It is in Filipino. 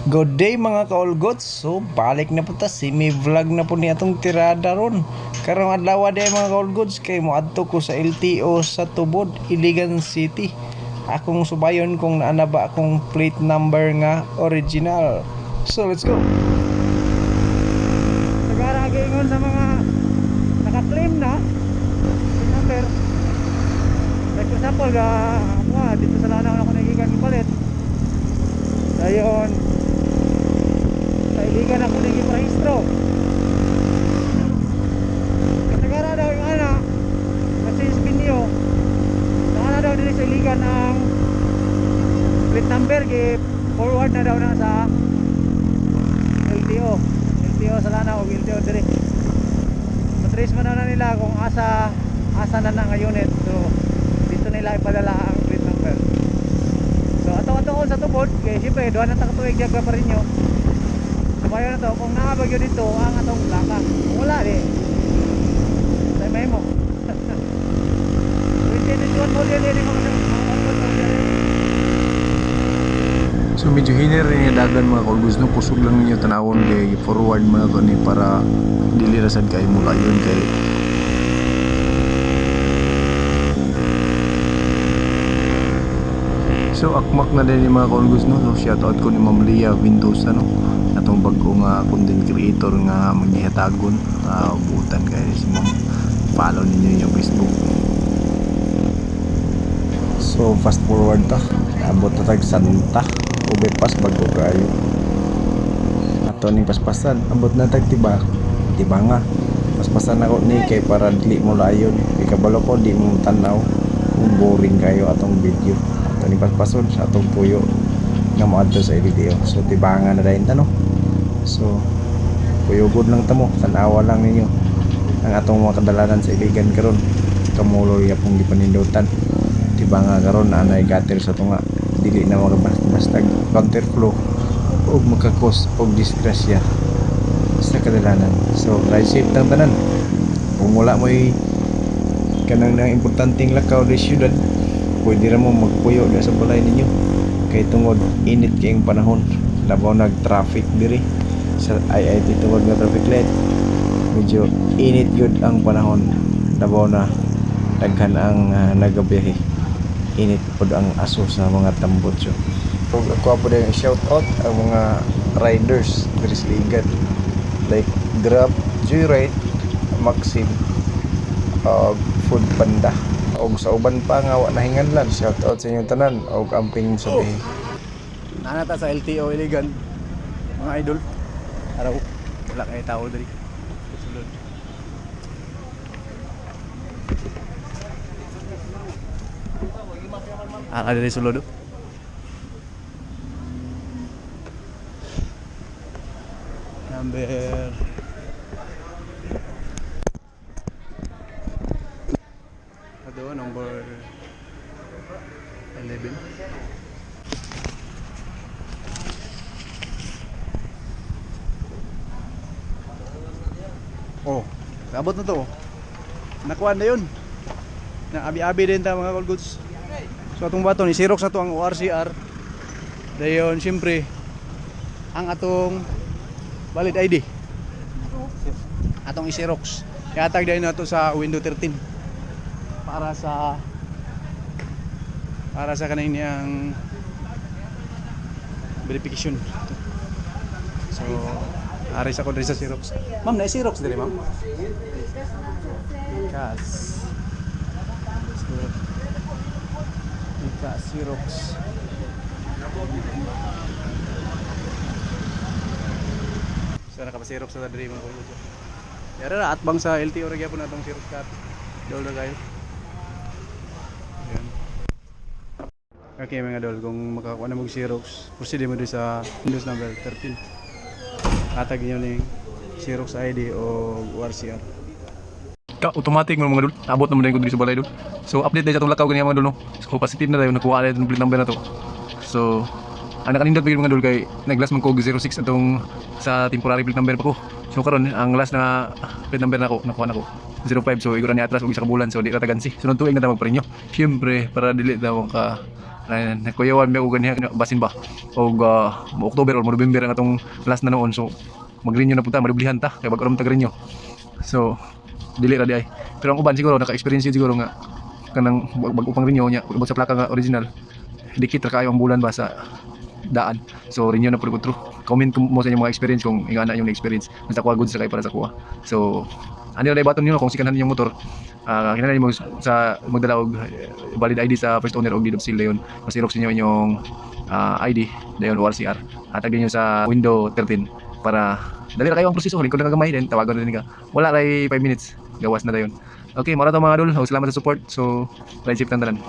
Good day mga ka-Olgots. So balik na po ta semi-vlog na po ni atong tirada ron. Karong adlaw day mga ka-Olgots kay moadto ko sa LTO sa Tubod, Iligan City. Akong subayon kung naana ba akong plate number nga original. So let's go. Tagara gingon sa mga naka-claim na plate number. Like for example, dito sa Lanao ako nagikan ipalit. Dayon sa Iligan ako nag-iparehistro. Katagara daw yung kasi Spinio nakana daw din sa Iligan ang plate number forward na daw na sa LTO sa Lanao o LTO dire. Matrace man na nila kung asa na nga unit. So dito nila ipadala ang plate number. So ato-ato sa Tubod kay siyempre doon na takatuig jaga pa rin nyo. Sabayo na to kung nakabagyo dito ang atong plaka. Kung wala sa may mo. So medyo hiner rin yung dagan mga ka-Olgots, no? Kusog lang ninyo tanawon kay forward man to ni para dili rasad kay mula yun kay so akmak na din yung mga ka-Olgots, no? So shoutout ko ni Ma'am Lia Vindosa, no? Atong bagong content creator nga maghihatagon buutan kay si Ma'am. Follow ninyo yung Facebook. So fast forward ta, abot na tag Santa Ubepas bago kayo ato ning paspasan, abot na tag tiba nga paspasan ako ni kay para dili mo layon ikabalo ko di mo tanaw kung boring kayo atong video. Ato ning paspason sa atong puyo nga moadto sa video. So tibangan na dayon ta, no? So puyugod lang ta mo, tanawa lang ninyo ang atong mga kadalanan sa Iligan karon. Kamuloy apong gipanindutan diba nga karon na anay gater sa tunga dili na magabastag counterflow o makakos o disgrasya sa kadalanan. So ride safe tang tanan. Kung wala mo kanang nang importanteng lakaw di syudad, pwede ra mo magpuyo sa balay ninyo kay tungod init kayong panahon. Labaw nag traffic diri sa IIT tungod nga traffic light, medyo init yun ang panahon. Labaw na daghan ang nagabiyahe, init pod ang aso sa mga tambotso. So ako po din shout out ang mga riders diri sa Iligan like Grab, Joyride, Maxim, Food Panda og sa uban pa nga wa nahinganlan. Shout out sa inyong tanan og amping sabihin. Nanata sa LTO Iligan mga idol. Araw wala kay tao diri. Sulod. Ada di Solo do. Number number 11. Oh, abot na to. Nakuha na yun. Na abi-abi din ta mga ka-Olgots. So atong baton i-xerox na to ang ORCR. Dayon siyempre ang atong valid ID. Atong i-xerox. Ihatag din nato sa window 13 para sa kaning niyang verification. So aris ako diri sa xerox. Ma'am, na xerox diri, ma'am? Kas. Ika Xerox. Sana ka pa-xerox sa diri mga kuya. Yara na atbang sa LTO ra gyapon atong xerox copy. Dol na kayo. Ayan. Okay mga dol, kung makakuha na mong xerox, proceed mo dito sa Windows number 13. Atag niyo ning xerox ID o ORCR. Automatic mo mga dul, abot naman din ko dito sa balay dul. So update na sa itong lakaw ganyan mga dul, no. So positive na tayo, nakuha na itong plate number na to. So ang nakanindot mga dul kay nag-last man ko 06 atong sa temporary plate number pa ko. So karon ang last na plate number na ko nakuha na ko 05. So igura ni atras og isa ka bulan, so di ka tagansi. Sunod tuig na ta magparinyo. Syempre para dili daw ka Nakuyawan may ugan niya basin ba og October or November ang atong last na noon, so mag-renew na punta, madublihan ta kay bag-aram tag renew. So dili ra di ay, pero ang uban siguro naka-experience yun siguro nga kanang bag-upang renew nya ubot sa plaka nga original, dikit ra kayo ang bulan ba sa daan, so renew na pud ko true. Comment mo sa inyong mga experience kung ingana yung experience, basta kuha goods ra kay para sa kuha. So ano na baton niyo kung sikanan yung motor, kinahanglan mo sa magdala og valid ID sa first owner og deed of sale dayon, pasirox niyo inyong ID dayon ORCR, hatag niyo sa window 13 para dali ra kayo ang proseso. Lingkod na kagamay din, tawagan na din ka, wala ray 5 minutes gawas na dayon. Okay, mara to mga idol, salamat sa support. So ride safe tanan.